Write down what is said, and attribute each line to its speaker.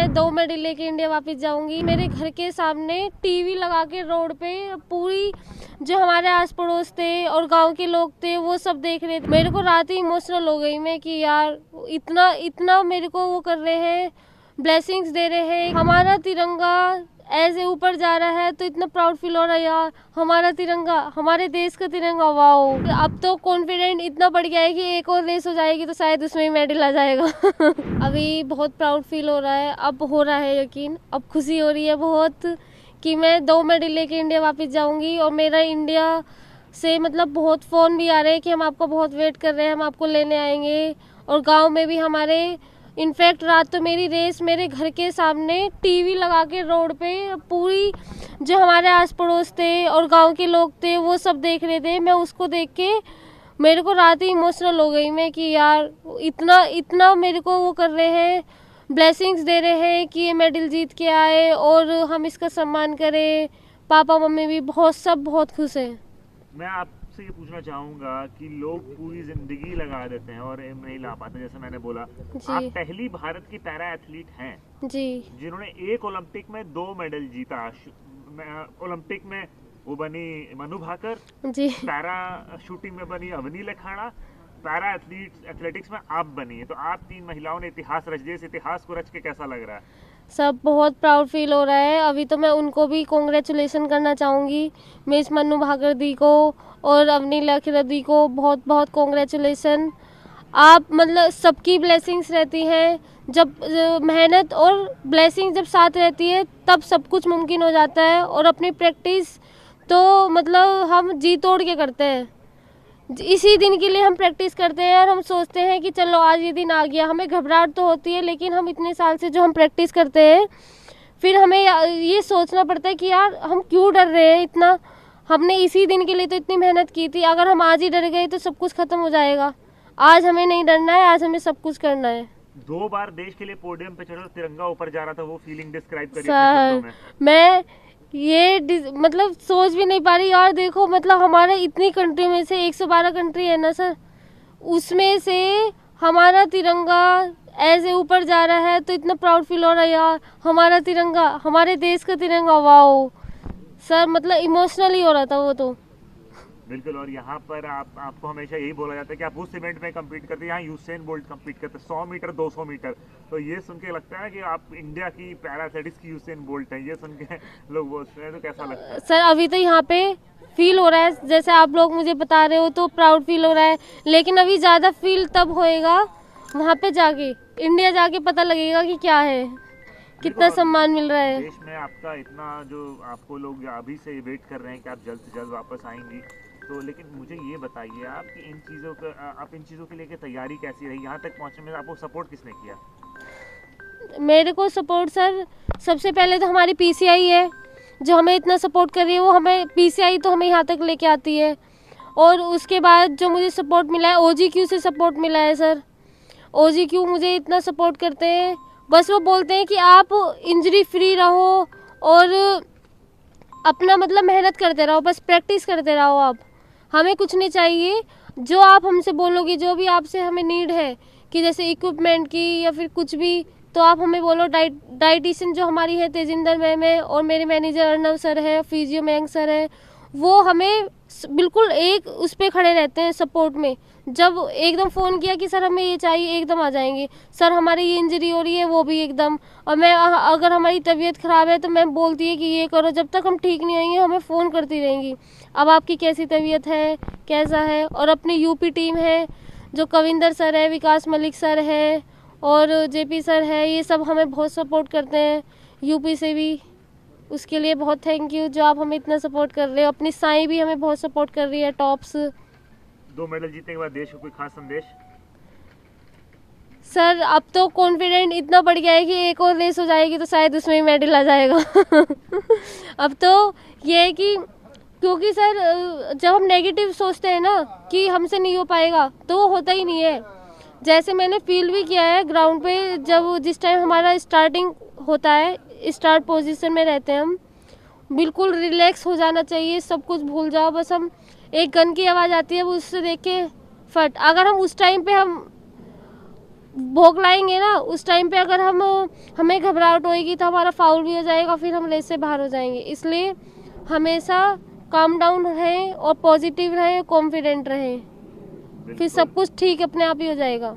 Speaker 1: मैं 2 मेडल लेके इंडिया वापस जाऊंगी। मेरे घर के सामने टीवी लगा के रोड पे पूरी जो हमारे आस पड़ोस थे और गांव के लोग थे वो सब देख रहे थे। मेरे को रात ही इमोशनल हो गई मैं कि यार इतना इतना मेरे को वो कर रहे हैं, ब्लेसिंग्स दे रहे हैं। हमारा तिरंगा ऐसे ऊपर जा रहा है तो इतना प्राउड फील हो रहा है यार, हमारा तिरंगा, हमारे देश का तिरंगा। वाओ, अब तो कॉन्फिडेंट इतना बढ़ गया है कि एक और रेस हो जाएगी तो शायद उसमें मेडल आ जाएगा। अभी बहुत प्राउड फील हो रहा है, अब हो रहा है यकीन, अब खुशी हो रही है बहुत कि मैं 2 मेडल लेके इंडिया वापस जाऊंगी। और मेरा इंडिया से मतलब बहुत फ़ोन भी आ रहे हैं कि हम आपको बहुत वेट कर रहे हैं, हम आपको लेने आएंगे। और गांव में भी हमारे, इनफैक्ट रात तो मेरी रेस मेरे घर के सामने टीवी लगा के रोड पे पूरी जो हमारे आस पड़ोस थे और गांव के लोग थे वो सब देख रहे थे। मैं उसको देख के मेरे को रात ही इमोशनल हो गई मैं कि यार इतना इतना मेरे को वो कर रहे हैं, ब्लेसिंग्स दे रहे हैं कि ये मेडल जीत के आए और हम इसका सम्मान करें। पापा मम्मी भी सब बहुत खुश हैं।
Speaker 2: मैं आपसे ये पूछना चाहूँगा कि लोग पूरी जिंदगी लगा देते हैं और नहीं ला पाते, जैसे मैंने बोला आप पहली भारत की पैरा एथलीट हैं
Speaker 1: जी
Speaker 2: जिन्होंने एक ओलंपिक में 2 मेडल जीता। ओलंपिक में वो बनी मनु भाकर
Speaker 1: जी,
Speaker 2: पैरा शूटिंग में बनी अवनी लखाड़ा, पैरा एथलेटिक्स में आप बनी। तो आप 3 महिलाओं ने इतिहास रच दिया। इस इतिहास को रच के कैसा लग रहा है?
Speaker 1: सब बहुत प्राउड फील हो रहा है। अभी तो मैं उनको भी कॉन्ग्रेचुलेसन करना चाहूँगी, मिस मनु भाकर दी को और अवनी लखेड़ा दी को बहुत बहुत कॉन्ग्रेचुलेसन। आप मतलब सबकी ब्लेसिंग्स रहती हैं, जब मेहनत और ब्लेसिंग जब साथ रहती है तब सब कुछ मुमकिन हो जाता है। और अपनी प्रैक्टिस तो मतलब हम जी तोड़ के करते हैं, इसी दिन के लिए हम प्रैक्टिस करते हैं और हम सोचते हैं कि चलो आज ये दिन आ गया। हमें घबराहट तो होती है लेकिन हम इतने साल से जो हम प्रैक्टिस करते हैं फिर हमें ये सोचना पड़ता है कि यार हम क्यों डर रहे हैं इतना, हमने इसी दिन के लिए तो इतनी मेहनत की थी। अगर हम आज ही डर गए तो सब कुछ खत्म हो जाएगा। आज हमें नहीं डरना है, आज हमें सब कुछ करना है।
Speaker 2: 2 बार देश के लिए पोडियम पे चढ़ो, तिरंगा ऊपर जा रहा था, वो फीलिंग डिस्क्राइब करिए
Speaker 1: सर
Speaker 2: शब्दों में।
Speaker 1: मैं ये मतलब सोच भी नहीं पा रही। और देखो मतलब हमारे इतनी कंट्री में से 112 कंट्री है ना सर, उसमें से हमारा तिरंगा ऐसे ऊपर जा रहा है तो इतना प्राउड फील हो रहा है यार, हमारा तिरंगा, हमारे देश का तिरंगा। वाओ सर, मतलब इमोशनल ही हो रहा था वो तो।
Speaker 2: बिल्कुल। और यहाँ पर आपको हमेशा यही बोला जाता है कि आप उस इवेंट में कम्पीट करते हैं, यहाँ यूसेन बोल्ट कम्पीट करते हैं 100 मीटर 200 मीटर। तो ये सुन के लगता है कि आप इंडिया की पैरा एथलेटिक्स की यूसेन बोल्ट हैं। ये सुन के लोग बोलते हैं, तो कैसा लगता है?
Speaker 1: सर अभी तो यहाँ पे फील हो रहा है, जैसे आप लोग मुझे बता रहे हो तो प्राउड फील हो रहा है, लेकिन अभी ज़्यादा फील तब होएगा वहाँ पे जाके, इंडिया जाके पता लगेगा कि क्या है, कितना सम्मान मिल रहा है।
Speaker 2: देश में आपका इतना जो आपको लोग अभी से वेट कर रहे हैं कि आप जल्द से जल्द वापस आएंगी, तो लेकिन मुझे ये बताइए आप कि आप इन चीज़ों के लेके तैयारी कैसी रही? यहाँ तक पहुँचने में आपको सपोर्ट किसने किया?
Speaker 1: मेरे को सपोर्ट सर सबसे पहले तो हमारी पीसीआई है जो हमें इतना सपोर्ट कर रही है। वो हमें पीसीआई तो हमें यहाँ तक लेके आती है। और उसके बाद जो मुझे सपोर्ट मिला है ओजीक्यू से सपोर्ट मिला है सर। ओजीक्यू मुझे इतना सपोर्ट करते हैं, बस वो बोलते हैं कि आप इंजरी फ्री रहो और अपना मतलब मेहनत करते रहो, बस प्रैक्टिस करते रहो। आप हमें कुछ नहीं चाहिए, जो आप हमसे बोलोगे, जो भी आपसे हमें नीड है कि जैसे इक्विपमेंट की या फिर कुछ भी, तो आप हमें बोलो। डाइटिशियन जो हमारी है तेजिंदर मैम है और मेरे मैनेजर अर्नव सर है, फिजियो मयंक सर है, वो हमें बिल्कुल एक उस पर खड़े रहते हैं सपोर्ट में। जब एकदम फ़ोन किया कि सर हमें ये चाहिए, एकदम आ जाएंगे। सर हमारी ये इंजरी हो रही है, वो भी एकदम। और मैं अगर हमारी तबीयत ख़राब है तो मैम बोलती है कि ये करो, जब तक हम ठीक नहीं होंगे हमें फ़ोन करती रहेंगी, अब आपकी कैसी तबीयत है, कैसा है। और अपनी यूपी टीम है जो कविंदर सर है, विकास मलिक सर है और जेपी सर है, ये सब हमें बहुत सपोर्ट करते हैं यूपी से भी। उसके लिए बहुत थैंक यू जो आप हमें इतना सपोर्ट कर रहे हो। अपनी साईं भी हमें बहुत सपोर्ट कर रही है, टॉप्स।
Speaker 2: 2 मेडल जीतने के बाद देश को कोई खास संदेश?
Speaker 1: सर अब तो कॉन्फिडेंट इतना बढ़ गया है कि एक और रेस हो जाएगी तो शायद उसमें ही मेडल आ जाएगा। अब तो ये है कि क्योंकि सर जब हम नेगेटिव सोचते हैं ना कि हमसे नहीं हो पाएगा तो वो होता ही नहीं है। जैसे मैंने फील भी किया है ग्राउंड पे, जब जिस टाइम हमारा स्टार्टिंग होता है, स्टार्ट पोजीशन में रहते हैं हम, बिल्कुल रिलैक्स हो जाना चाहिए, सब कुछ भूल जाओ। बस हम एक गन की आवाज़ आती है वो उससे देख के फट, अगर हम उस टाइम पे हम भोग लाएंगे ना, उस टाइम पे अगर हमें घबराहट होएगी तो हमारा फाउल भी हो जाएगा, फिर हम रेस से बाहर हो जाएंगे। इसलिए हमेशा काम डाउन रहें और पॉजिटिव रहें, कॉन्फिडेंट रहें, फिर सब कुछ ठीक अपने आप ही हो जाएगा।